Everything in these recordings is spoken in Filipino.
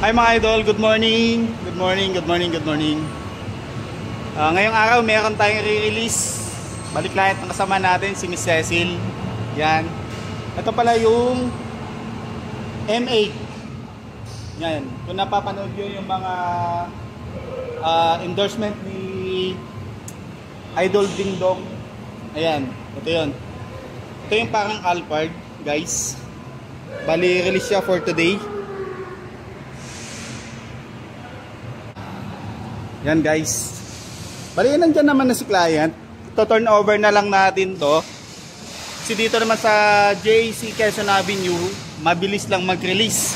Hi mga idol, good morning. Good morning, good morning, good morning. Ngayong araw meron tayong re-release. Balik lahat ng kasama natin si Miss Cecil. Yan. Ito pala yung M8. Yan. Kung napapanood nyo yung mga endorsement ni Idol Ding Dong. Ayan. Ito yun. Ito yung parang Alphard, guys. Bali, release siya for today. Yan guys. Bali, nandyan naman na si client. To-turn over na lang natin to. Kasi dito naman sa JC Quezon Avenue, mabilis lang mag-release.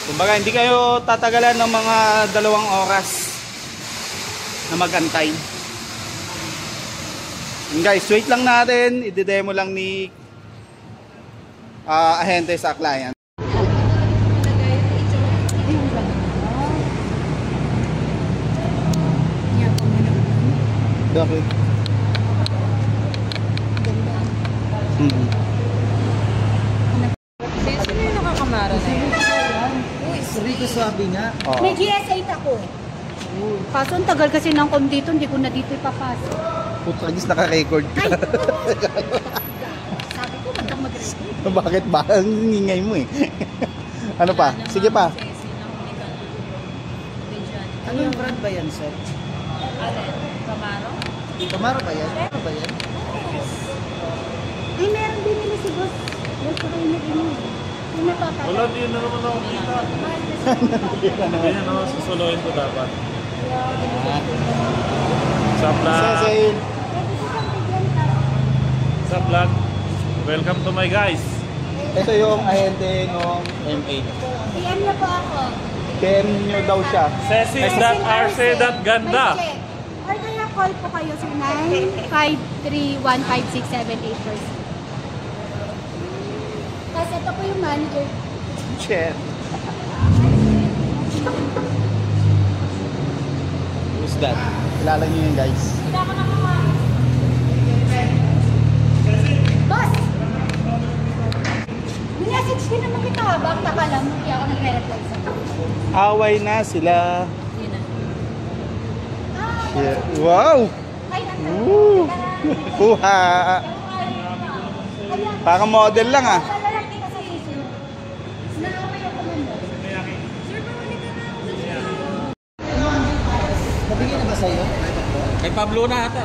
Kumbaga, hindi kayo tatagalan ng mga 2 oras na mag-antay. Guys, wait lang natin. I-demo lang ni ahente sa client. Bakit? Sino yung nakakamara na yun? Rico sabi nga. May GS8 ako. Kaso ang tagal kasi ng com dito, hindi ko na dito ipapasok. Putragis naka-record ka. Sabi ko, wag kang mag-record. Bakit ba? Ang ingay mo eh. Ano pa? Sige pa. Ano yung brand ba yan, sir? Camaro? Camaro ba yan? Ano ba yan? Ay, meron binili si Boss. Gusto ko yung nag-inom. Yung napapala. Wala, di na naman ako kita. Hindi na naman susuluin ko dapat. Sa vlog. Cecil. Sa vlog. Welcome to my guys. Ito yung ahente ng M8. PM niyo po ako. PM nyo daw siya. Cecil.rc.ganda. Or kaya call po kayo sa 953156784. Tapos ito po yung manager. Shit. Who's that? Kilala nyo yun guys. Boss! Minessage din naman kita. Bakit ka lang? Kaya ako nagre-reply sa Away na sila. Yeah. Ah, Wow! ay, Woo! Huha! Parang model lang ah. Nabigyan na ba sa'yo? Kay Pablo na ata.